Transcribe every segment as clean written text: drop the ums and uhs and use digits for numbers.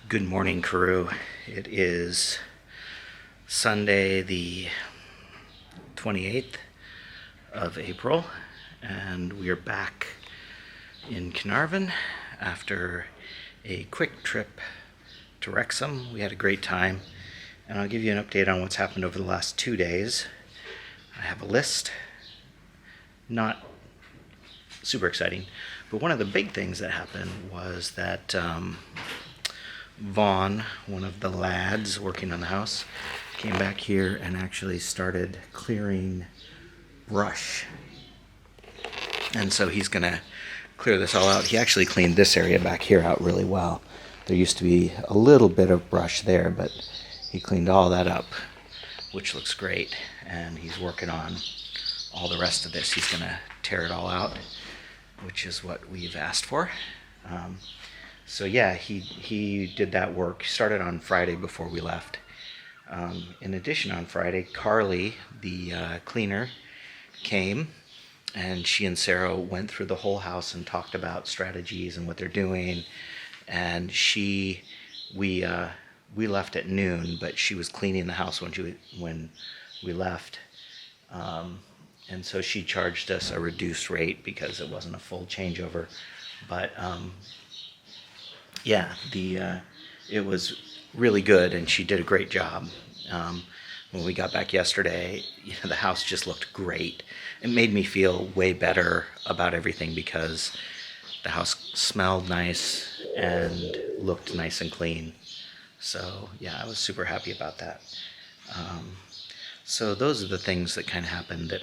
Good morning, Carew. It is Sunday, the 28th of April, and we are back in Carnarvon after a quick trip to Wrexham. We had a great time, and I'll give you an update on what's happened over the last 2 days. I have a list, not super exciting, but one of the big things that happened was that Vaughn, one of the lads working on the house, came back here and actually started clearing brush. And so he's going to clear this all out. He actually cleaned this area back here out really well. There used to be a little bit of brush there, but he cleaned all that up, which looks great. And he's working on all the rest of this. He's going to tear it all out, which is what we've asked for. So yeah, he did that work. He started on Friday before we left. In addition, on Friday, Carly, the cleaner, came, and she and Sarah went through the whole house and talked about strategies and what they're doing. And we left at noon, but she was cleaning the house when we left. And so she charged us a reduced rate because it wasn't a full changeover. But yeah, it was really good, and she did a great job. When we got back yesterday, the house just looked great. It made me feel way better about everything because the house smelled nice and looked nice and clean. So yeah, I was super happy about that. So those are the things that kind of happened, that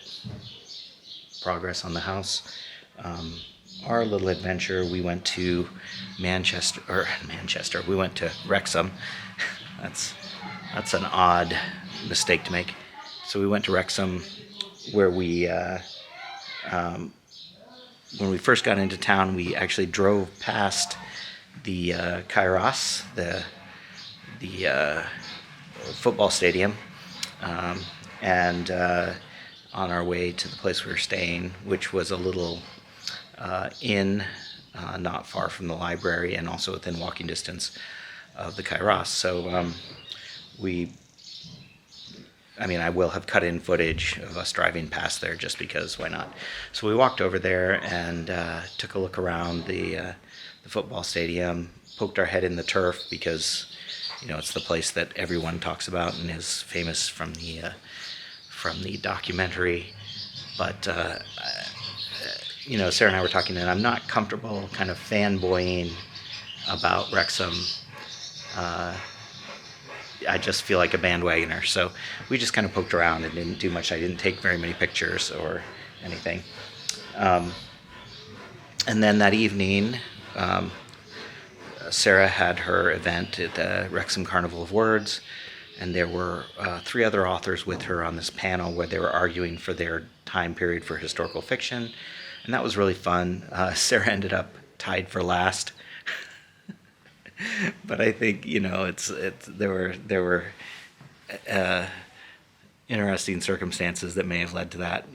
progress on the house. Our little adventure, we went to Manchester. We went to Wrexham. That's an odd mistake to make. So we went to Wrexham, where we, when we first got into town, we actually drove past the Kairos, the football stadium, and on our way to the place we were staying, which was a little inn not far from the library and also within walking distance of the Kairos. So I will have cut in footage of us driving past there just because, why not? So we walked over there and took a look around the football stadium, poked our head in the turf because it's the place that everyone talks about and is famous from the documentary. But Sarah and I were talking, and I'm not comfortable kind of fanboying about Wrexham. I just feel like a bandwagoner. So we just kind of poked around and didn't do much. I didn't take very many pictures or anything. And then that evening, Sarah had her event at the Wrexham Carnival of Words, and there were 3 other authors with her on this panel where they were arguing for their time period for historical fiction. And that was really fun. Sarah ended up tied for last, but I think there were interesting circumstances that may have led to that.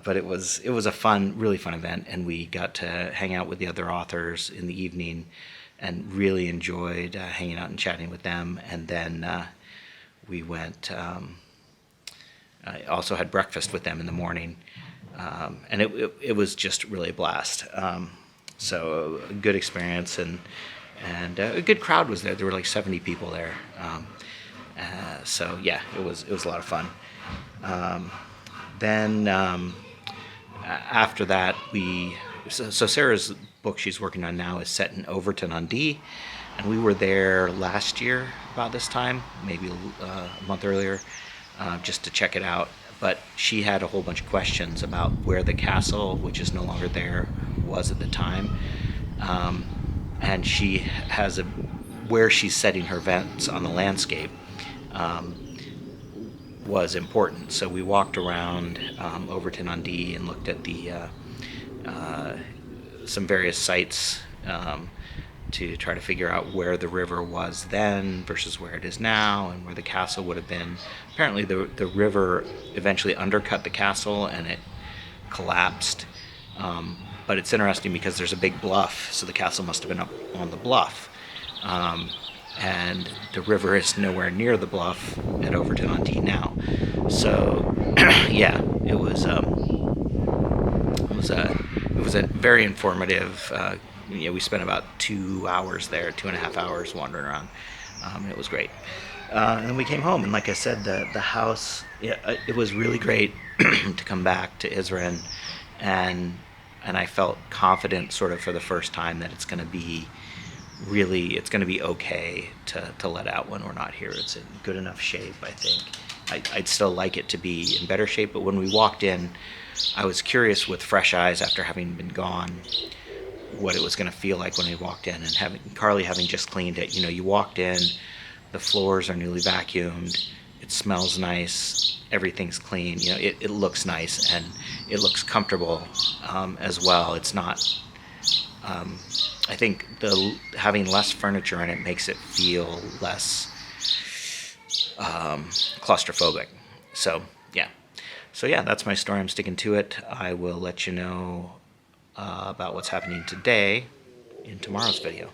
But it was a really fun event, and we got to hang out with the other authors in the evening, and really enjoyed hanging out and chatting with them. And then we went. I also had breakfast with them in the morning. And it was just really a blast. So a good experience, and a good crowd was there. There were like 70 people there. So yeah, it was a lot of fun. Then after that, so Sarah's book she's working on now is set in Overton-on-Dee, and we were there last year about this time, maybe a month earlier, just to check it out. But she had a whole bunch of questions about where the castle, which is no longer there, was at the time. And she has where she's setting her events on the landscape was important. So we walked around Overton-on-Dee and looked at some various sites to try to figure out where the river was then versus where it is now and where the castle would have been. Apparently the river eventually undercut the castle and it collapsed. But it's interesting because there's a big bluff, so the castle must have been up on the bluff. And the river is nowhere near the bluff at Overton on Dee now. So, yeah, it was a very informative. We spent about 2 hours there, 2.5 hours wandering around. It was great. And we came home, and like I said, the house. Yeah, it was really great to come back to Israel, and I felt confident, sort of for the first time, that it's going to be okay to let out when we're not here. It's in good enough shape, I think. I'd still like it to be in better shape, but when we walked in, I was curious with fresh eyes after having been gone what it was going to feel like when we walked in, and Carly having just cleaned it. You walked in, the floors are newly vacuumed, it smells nice, everything's clean. It looks nice, and it looks comfortable as well. It's not. I think having less furniture in it makes it feel less claustrophobic. So yeah, that's my story. I'm sticking to it. I will let you know about what's happening today in tomorrow's video.